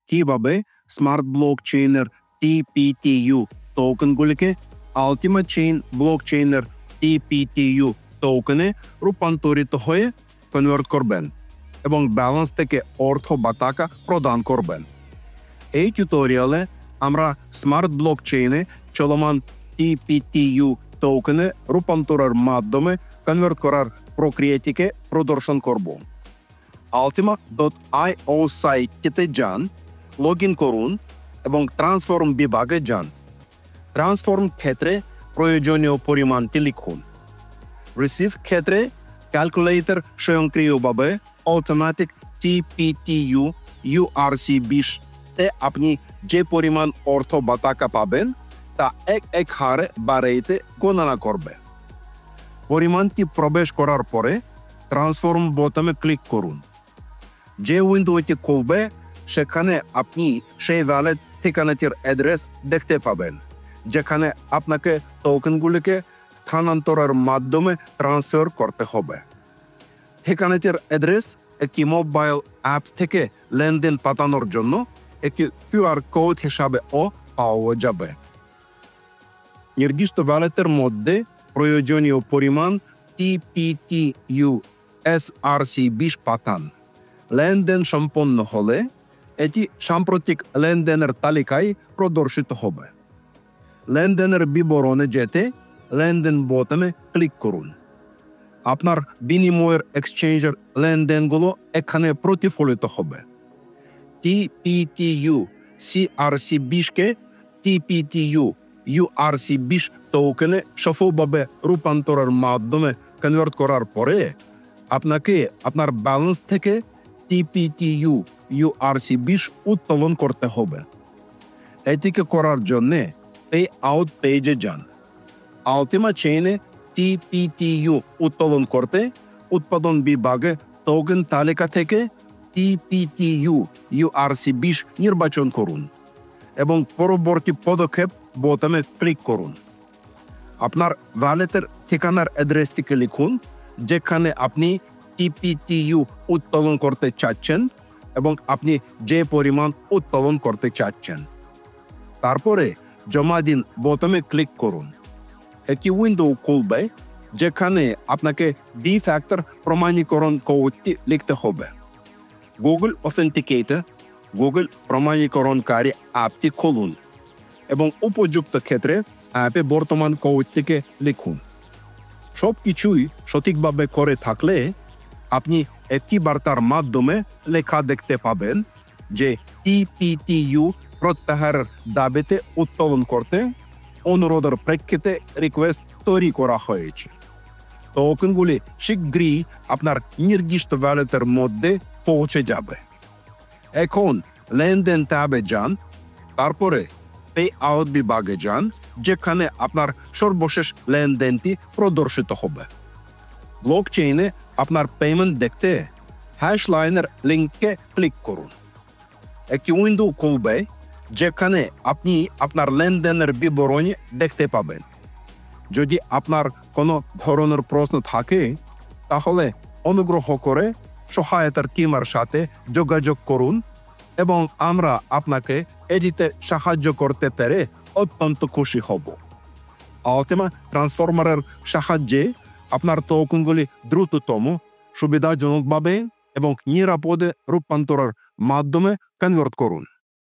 কিভাবে স্মার্ট ব্লকচেইনের TPTU টোকেনগুলিকে আলটিমেট চেইন ব্লকচেইনের TPTU টোকেনে রূপান্তরিত হয়ে কনভার্ট করবেন এবং ব্যালেন্স থেকে অর্থ বা টাকা প্রদান করবেন। এই টিউটোরিয়ালে আমরা স্মার্ট ব্লকচেইনে চলমান TPTU টোকেনে রূপান্তরের মাধ্যমে কনভার্ট করার প্রক্রিয়াটিকে প্রদর্শন করব। Altima.io সাইটটিতে যান, লগ ইন করুন এবং ট্রান্সফর্ম বিভাগে যান। ট্রান্সফর্ম ক্ষেত্রে প্রয়োজনীয় পরিমাণটি লিখুন। রিসিভ ক্ষেত্রে ক্যালকুলেটর স্বয়ংক্রিয়ভাবে অটোমেটিক TPTU URC20 তে আপনি যে পরিমাণ অর্থ বা টাকা পাবেন তা এক হারে বাড়াইতে গণনা করবে। পরিমাণটি প্রবেশ করার পরে ট্রান্সফর্ম বোতামে ক্লিক করুন। যে উইন্ডোটি খুলবে সেখানে আপনি সেই ভ্যালিড ঠিকানাটির অ্যাড্রেস দেখতে পাবেন, যেখানে আপনাকে টোকেনগুলিকে স্থানান্তরের মাধ্যমে ট্রান্সফার করতে হবে। ঠিকানাটির অ্যাড্রেস একটি মোবাইল অ্যাপস থেকে লেনদেন পাঠানোর জন্য একটি QR কোড হিসাবেও পাওয়া যাবে। নির্দিষ্ট ভ্যালেটের মধ্যে প্রয়োজনীয় পরিমাণ TPTU SRC20 পাঠান। লেনদেন সম্পন্ন হলে এটি সাম্প্রতিক লেনদেনের তালিকায় প্রদর্শিত হবে। লেনদেনের বিবরণে যেতে লেনদেন বোতামে ক্লিক করুন। আপনার বিনিময়ের এক্সচেঞ্জের লেনদেনগুলো এখানে প্রতিফলিত হবে। TPTU CRC20কে TPTU URC20 টোকেনে সফলভাবে রূপান্তরের মাধ্যমে কনভার্ট করার পরে আপনাকে আপনার ব্যালেন্স থেকে TPTU URC20 উত্তোলন করতে হবে। এটিকে করার জন্যে পে আউট পেজে যান। আলটিমা চেইনে TPTU উত্তোলন করতে উৎপাদন বিভাগে টোকেন তালিকা থেকে TPTU URC20 নির্বাচন করুন এবং পরবর্তী পদক্ষেপ বোতামে ক্লিক করুন। আপনার ভ্যালেটের ঠিকানার অ্যাড্রেসটিকে লিখুন, যেখানে আপনি TPTU উত্তোলন করতে চাচ্ছেন এবং আপনি যে পরিমাণ উত্তোলন করতে চাচ্ছেন। তারপরে জমা দিন বোতামে ক্লিক করুন। একটি উইন্ডো খুলবে, যেখানে আপনাকে D-Factor প্রমাণীকরণ কোডটি লিখতে হবে। গুগল অথেন্টিকেটর গুগল প্রমাণীকরণকারী অ্যাপটি খুলুন এবং উপযুক্ত ক্ষেত্রে অ্যাপে বর্তমান কোডটিকে লিখুন। সব কিছুই সঠিকভাবে করে থাকলে আপনি একটি বার্তার মাধ্যমে লেখা দেখতে পাবেন যে TPTU প্রত্যাহারের দাবিতে উত্তোলন করতে অনুরোধের প্রেক্ষিতে রিকোয়েস্ট তৈরি করা হয়েছে। টোকেনগুলি শীঘ্রই আপনার নির্দিষ্ট ভ্যালেটের মধ্যে পৌঁছে যাবে। এখন লেনদেন ট্যাবে যান, তারপরে পে আউট বিভাগে যান, যেখানে আপনার সর্বশেষ লেনদেনটি প্রদর্শিত হবে। ব্লকচেইনে আপনার পেমেন্ট দেখতে হ্যাশলাইনের লিঙ্কে ক্লিক করুন। একটি উইন্ডো খুলবে, যেখানে আপনি আপনার লেনদেনের বিবরণী দেখতে পাবেন। যদি আপনার কোনো ধরনের প্রশ্ন থাকে তাহলে অনুগ্রহ করে সহায়তার টিমের সাথে যোগাযোগ করুন এবং আমরা আপনাকে এটিতে সাহায্য করতে পেরে অত্যন্ত খুশি হব। আলটিমা ট্রান্সফরমারের সাহায্যে আপনার টোকেনগুলি দ্রুততম, সুবিধাজনকভাবে এবং নিরাপদে রূপান্তরের মাধ্যমে কনভার্ট করুন।